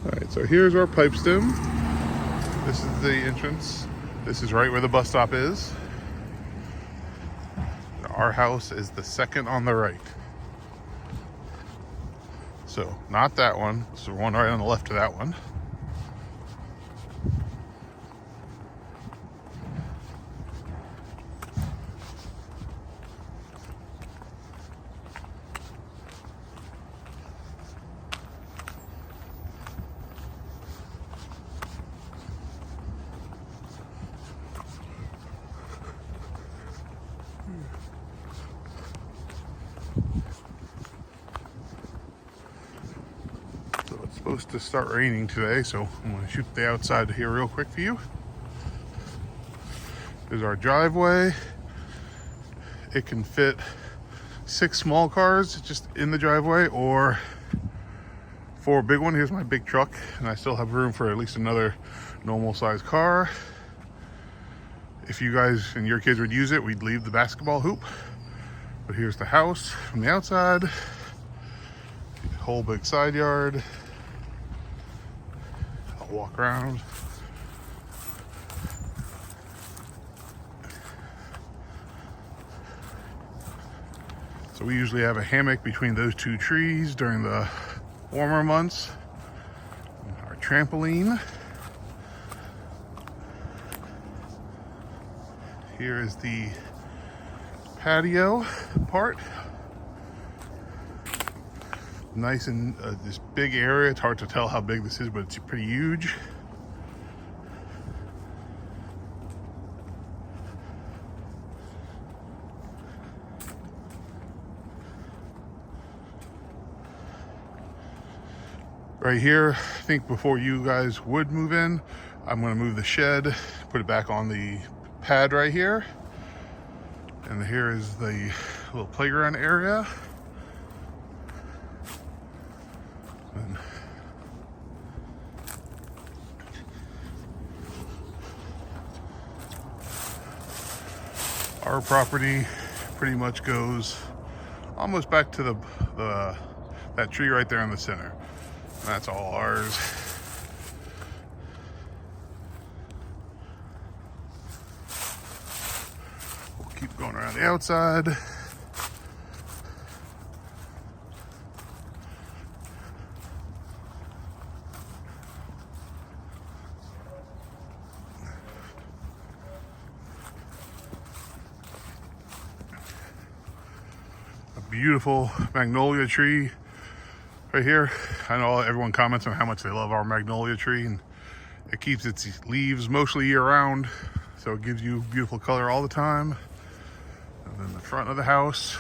All right, so here's our pipe stem. This is the entrance. This is right where the bus stop is. Our house is the second on the right. So not that one. It's the one right on the left of that one. So it's supposed to start raining today, so I'm going to shoot the outside here real quick for you. There's our driveway. It can fit 6 small cars just in the driveway, or 4 big ones. Here's my big truck, and I still have room for at least another normal sized car. If you guys and your kids would use it, we'd leave the basketball hoop. But here's the house from the outside. Whole big side yard. I'll walk around. So we usually have a hammock between those 2 trees during the warmer months. Our trampoline. Here is the patio part. Nice and this big area. It's hard to tell how big this is, but it's pretty huge. Right here, I think before you guys would move in, I'm going to move the shed, put it back on the pad right here. And here is the little playground area. And our property pretty much goes almost back to that tree right there in the center. And that's all ours. We'll keep going around the outside. A beautiful magnolia tree right here. I know everyone comments on how much they love our magnolia tree, and it keeps its leaves mostly year round, so it gives you beautiful color all the time. And then the front of the house,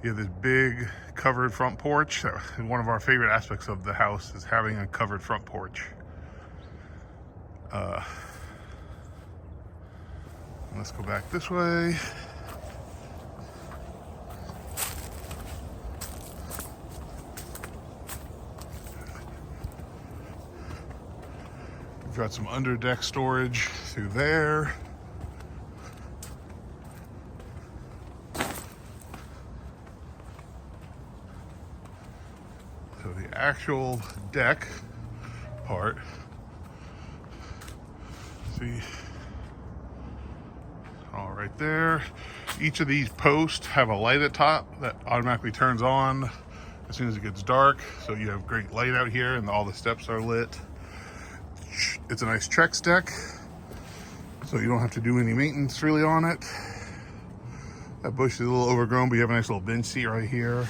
you have this big covered front porch. One of our favorite aspects of the house is having a covered front porch. Let's go back this way. We've got some under deck storage through there. So the actual deck part, see, all right there. Each of these posts have a light at top that automatically turns on as soon as it gets dark. So you have great light out here, and all the steps are lit. It's a nice Trex deck, so you don't have to do any maintenance really on it. That bush is a little overgrown, but you have a nice little bench seat right here.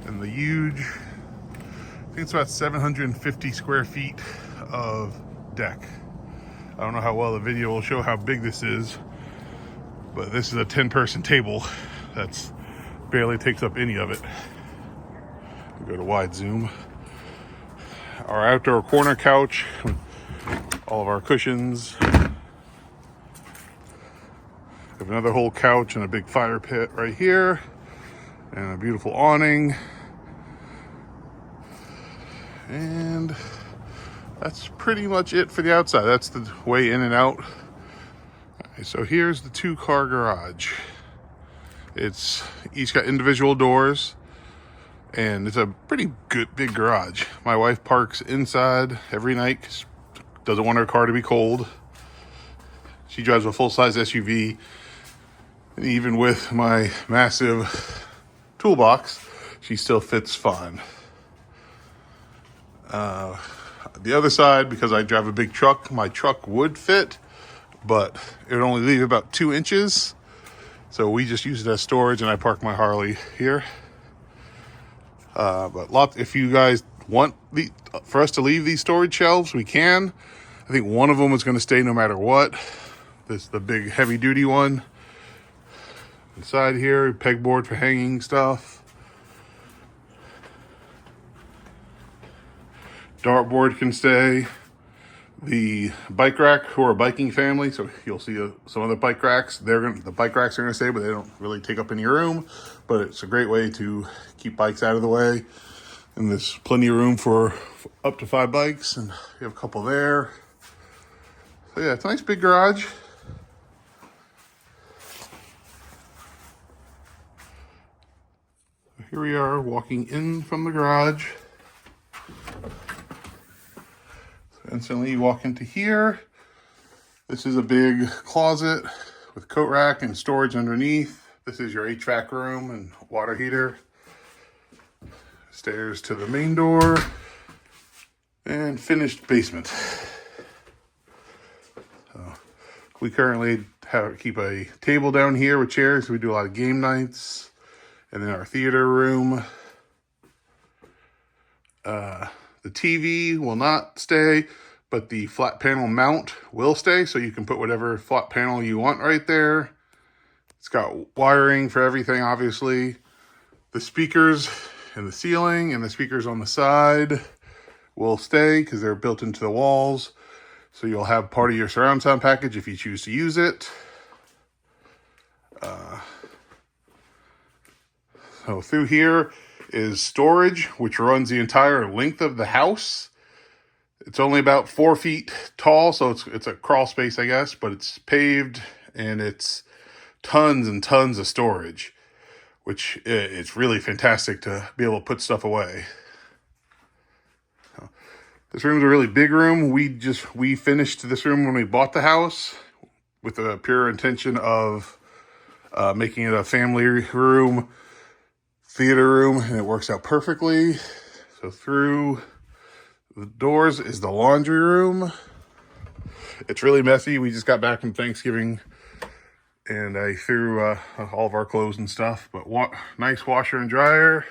And the huge, I think it's about 750 square feet of deck. I don't know how well the video will show how big this is, but this is a 10-person table that's barely takes up any of it. We'll go to wide zoom. Our outdoor corner couch, all of our cushions. We have another whole couch and a big fire pit right here, and a beautiful awning. And that's pretty much it for the outside. That's the way in and out. Okay, so here's the 2-car garage. It's each got individual doors, and it's a pretty good big garage. My wife parks inside every night 'cause doesn't want her car to be cold. She drives a full-size SUV, and even with my massive toolbox, she still fits fine. The other side, because I drive a big truck, my truck would fit, but it would only leave about 2 inches. So we just use it as storage, and I park my Harley here. But if you guys want for us to leave these storage shelves, we can. I think one of them is going to stay no matter what. This is the big heavy duty one. Inside here, pegboard for hanging stuff. Dartboard can stay. The bike rack, who are a biking family, so you'll see some other bike racks. The bike racks are gonna stay, but they don't really take up any room. But it's a great way to keep bikes out of the way. And there's plenty of room for up to 5 bikes, and you have a couple there. So yeah, it's a nice big garage. Here we are walking in from the garage. Instantly you walk into here. This is a big closet with coat rack and storage underneath. This is your HVAC room and water heater. Stairs to the main door and finished basement. So we currently keep a table down here with chairs. We do a lot of game nights. And then our theater room. The TV will not stay, but the flat panel mount will stay, so you can put whatever flat panel you want right there. It's got wiring for everything, obviously. The speakers in the ceiling and the speakers on the side will stay because they're built into the walls. So you'll have part of your surround sound package if you choose to use it. So through here is storage, which runs the entire length of the house. It's only about 4 feet tall, so it's a crawl space, I guess, but it's paved and it's tons and tons of storage, which it's really fantastic to be able to put stuff away. This room is a really big room. We finished this room when we bought the house with the pure intention of making it a family room, theater room, and it works out perfectly. So through the doors is the laundry room. It's really messy. We just got back from Thanksgiving, and I threw all of our clothes and stuff, but nice washer and dryer.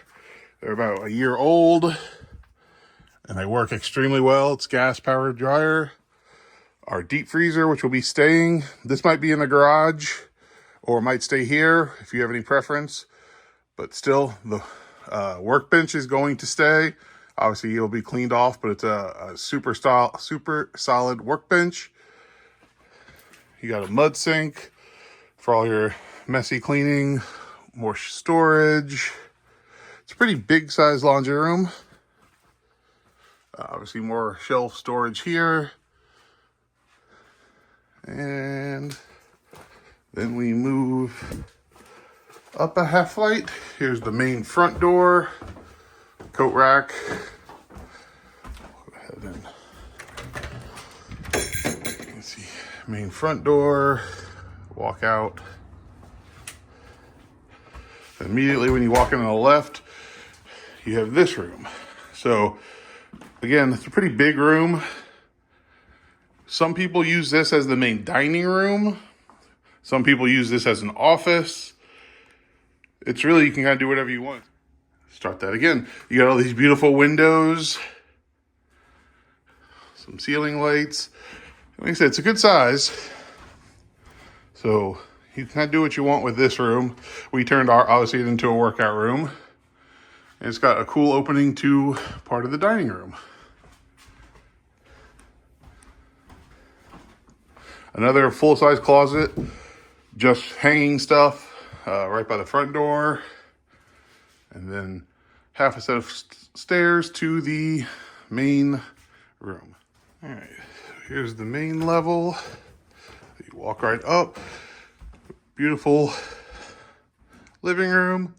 They're about a year old, and they work extremely well. It's gas-powered dryer. Our deep freezer, which will be staying. This might be in the garage, or it might stay here if you have any preference. But still, the workbench is going to stay. Obviously, it'll be cleaned off, but it's a super solid workbench. You got a mud sink for all your messy cleaning, more storage. It's a pretty big size laundry room. Obviously, more shelf storage here. And then we move up a half flight. Here's the main front door, coat rack. Go ahead and let's see, main front door, walk out. Immediately when you walk in on the left, you have this room. So again, it's a pretty big room. Some people use this as the main dining room. Some people use this as an office. It's really, you can kind of do whatever you want. Start that again. You got all these beautiful windows, some ceiling lights. Like I said, it's a good size. So you can kind of do what you want with this room. We turned obviously it into a workout room. And it's got a cool opening to part of the dining room. Another full-size closet, just hanging stuff. Right by the front door, and then half a set of stairs to the main room. All right, here's the main level. You walk right up. Beautiful living room.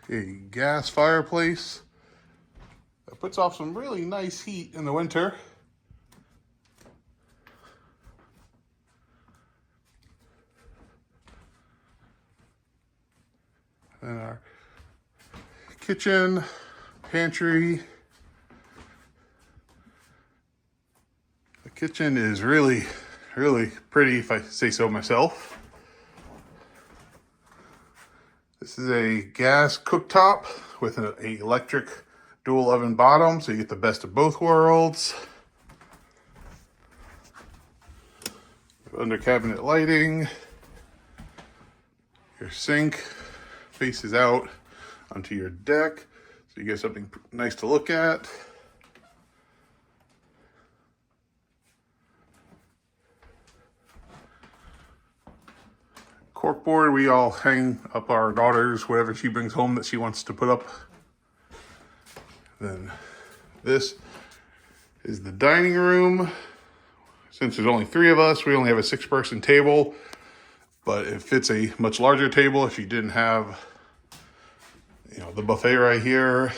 A gas fireplace that puts off some really nice heat in the winter. And our kitchen, pantry. The kitchen is really pretty, if I say so myself. This is a gas cooktop with an electric dual oven bottom, so you get the best of both worlds. Under cabinet lighting. Your sink faces out onto your deck, so you get something nice to look at. Corkboard, we all hang up our daughters, whatever she brings home that she wants to put up. Then this is the dining room. Since there's only 3 of us, we only have a 6-person table, but it fits a much larger table if you didn't have, the buffet right here.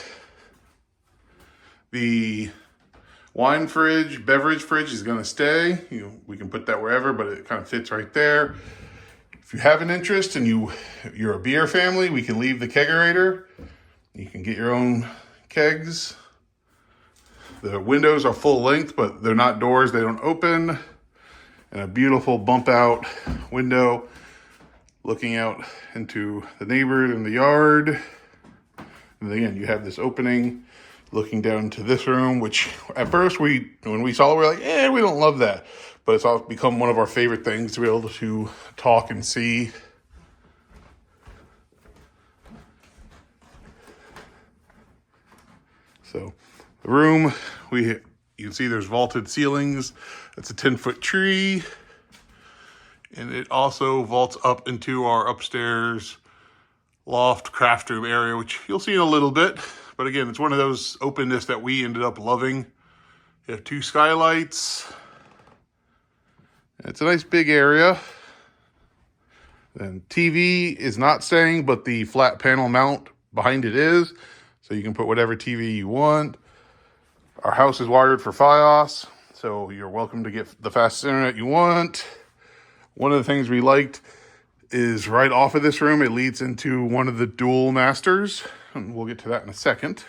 The wine fridge, beverage fridge is gonna stay. We can put that wherever, but it kind of fits right there. If you have an interest and you're a beer family, we can leave the kegerator. You can get your own kegs. The windows are full length, but they're not doors, they don't open. And a beautiful bump out window looking out into the neighbors in the yard. And again, you have this opening looking down to this room, which at first when we saw it, we were like, we don't love that. But it's all become one of our favorite things to be able to talk and see. So the room, you can see there's vaulted ceilings. That's a 10-foot tree. And it also vaults up into our upstairs loft craft room area, which you'll see in a little bit. But again, it's one of those openness that we ended up loving. You have 2 skylights. It's a nice big area. Then TV is not staying, but the flat panel mount behind it is. So you can put whatever TV you want. Our house is wired for Fios, so you're welcome to get the fastest internet you want. One of the things we liked is right off of this room, it leads into one of the dual masters, and we'll get to that in a second.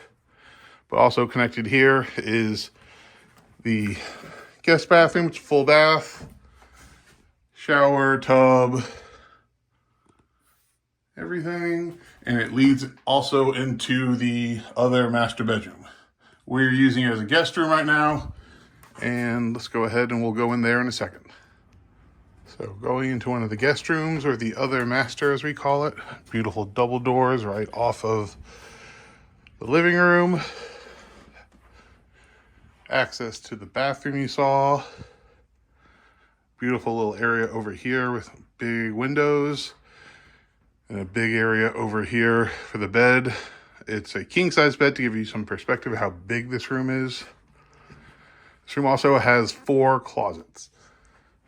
But also connected here is the guest bathroom. It's full bath, shower, tub, everything. And it leads also into the other master bedroom. We're using it as a guest room right now. And let's go ahead and we'll go in there in a second. So going into one of the guest rooms, or the other master as we call it. Beautiful double doors right off of the living room. Access to the bathroom you saw. Beautiful little area over here with big windows. And a big area over here for the bed. It's a king size bed to give you some perspective of how big this room is. This room also has 4 closets.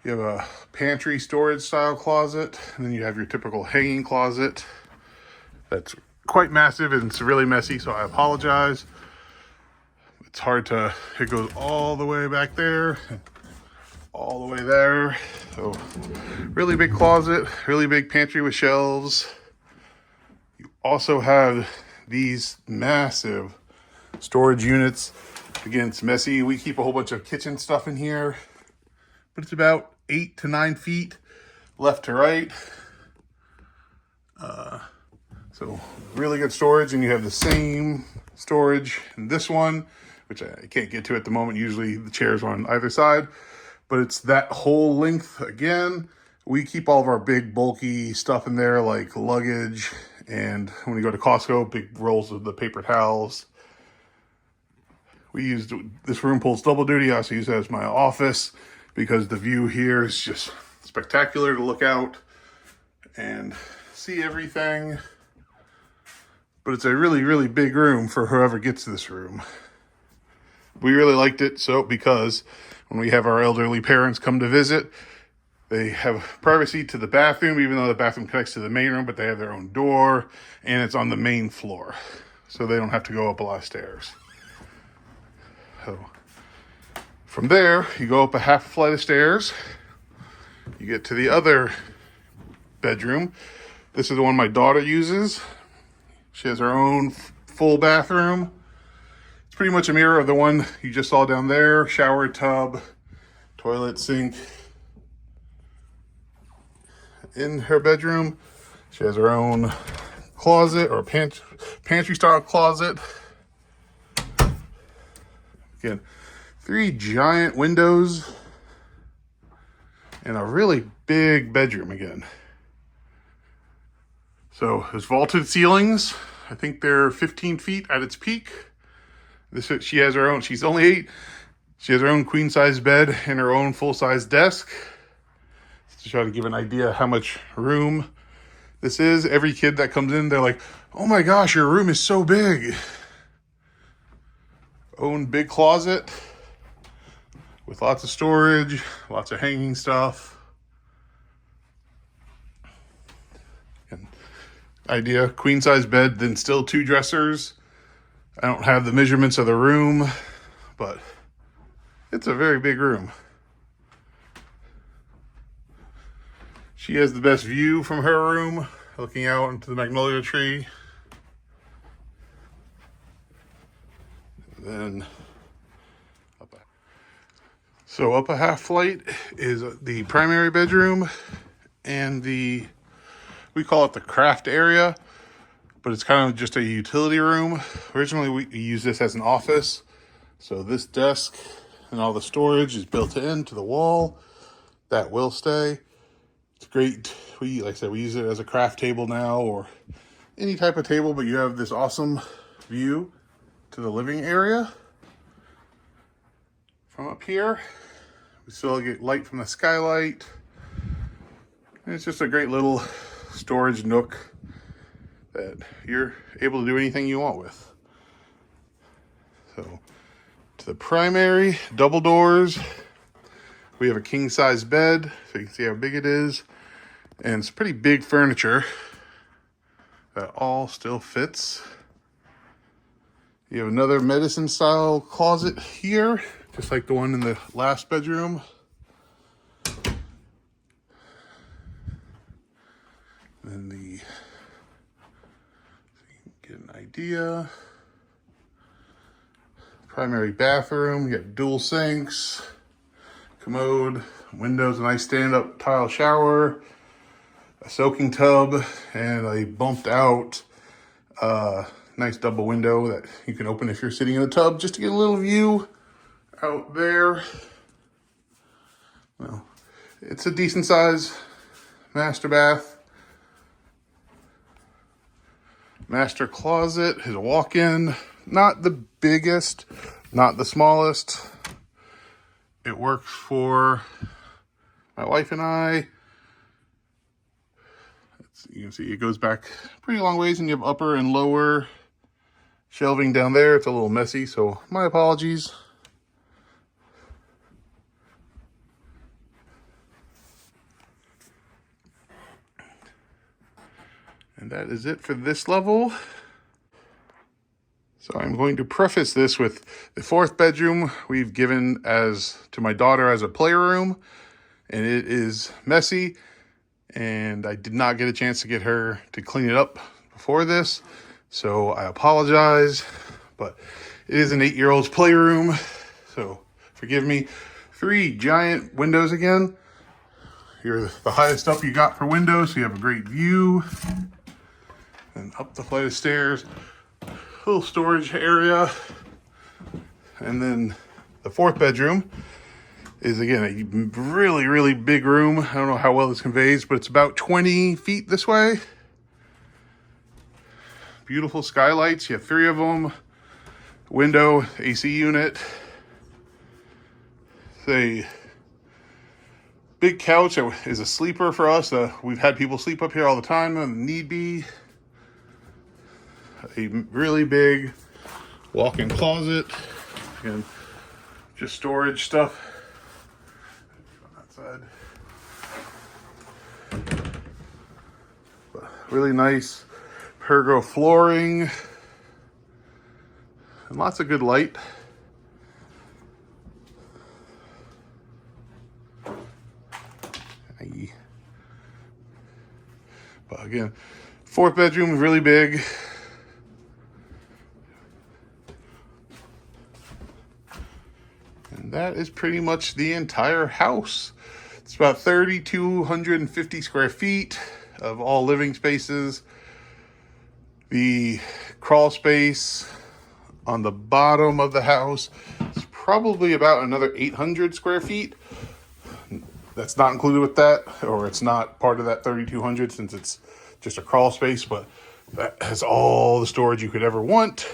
You have a pantry storage style closet, and then you have your typical hanging closet. That's quite massive and it's really messy, so I apologize. It's hard to, it goes all the way back there, all the way there. So really big closet, really big pantry with shelves. You also have these massive storage units. Again, it's messy. We keep a whole bunch of kitchen stuff in here, but it's about 8 to 9 feet left to right. So really good storage, and you have the same storage in this one, which I can't get to at the moment. Usually the chairs are on either side, but it's that whole length again. We keep all of our big bulky stuff in there, like luggage, and when we go to Costco, big rolls of the paper towels. This room pulls double duty. I also use it as my office because the view here is just spectacular to look out and see everything. But it's a really, really big room for whoever gets this room. We really liked it because when we have our elderly parents come to visit, They have privacy to the bathroom, even though the bathroom connects to the main room, but they have their own door, and it's on the main floor. So they don't have to go up a lot of stairs. So from there, you go up a half flight of stairs. You get to the other bedroom. This is the one my daughter uses. She has her own full bathroom. It's pretty much a mirror of the one you just saw down there. Shower, tub, toilet, sink. In her bedroom, she has her own closet or pantry style closet. Again, 3 giant windows and a really big bedroom again. So there's vaulted ceilings. I think they're 15 feet at its peak. She has her own, she's only 8. She has her own queen size bed and her own full size desk. To try to give an idea how much room this is. Every kid that comes in, they're like, oh my gosh, your room is so big. Own big closet with lots of storage, lots of hanging stuff. And idea, queen size bed, then still 2 dressers. I don't have the measurements of the room, but it's a very big room. She has the best view from her room, looking out into the magnolia tree. Then up a half flight is the primary bedroom and we call it the craft area, but it's kind of just a utility room. Originally we used this as an office. So this desk and all the storage is built into the wall. That will stay. It's great. Like I said, we use it as a craft table now or any type of table, but you have this awesome view to the living area. From up here, we still get light from the skylight. And it's just a great little storage nook that you're able to do anything you want with. So to the primary, double doors. We have a king size bed, so you can see how big it is. And it's pretty big furniture that all still fits. You have another medicine style closet here, just like the one in the last bedroom. And so you can get an idea. Primary bathroom, you got dual sinks, commode, windows, a nice stand-up tile shower, a soaking tub, and a bumped out nice double window that you can open if you're sitting in the tub just to get a little view out there. Well, it's a decent size master bath. Master closet is a walk-in, not the biggest, not the smallest. It works for my wife and I. You can see it goes back pretty long ways, and you have upper and lower shelving down there. It's a little messy, so my apologies. And that is it for this level. So I'm going to preface this with the 4th bedroom we've given to my daughter as a playroom, and it is messy. And I did not get a chance to get her to clean it up before this, so I apologize, but it is an 8-year-old's playroom, so forgive me. 3 giant windows again. You're the highest up you got for windows, so you have a great view. And up the flight of stairs, little storage area. And then the 4th bedroom is again a really, really big room. I don't know how well this conveys, but it's about 20 feet this way. Beautiful skylights. You have 3 of them. Window, AC unit. It's a big couch that is a sleeper for us. We've had people sleep up here all the time when need be. A really big walk-in closet and just storage stuff. On that side. Really nice pergo flooring. And lots of good light. But again, fourth bedroom is really big. And that is pretty much the entire house. It's about 3,250 square feet of all living spaces. The crawl space on the bottom of the house is probably about another 800 square feet. That's not included with that, or it's not part of that 3,200 since it's just a crawl space, but that has all the storage you could ever want.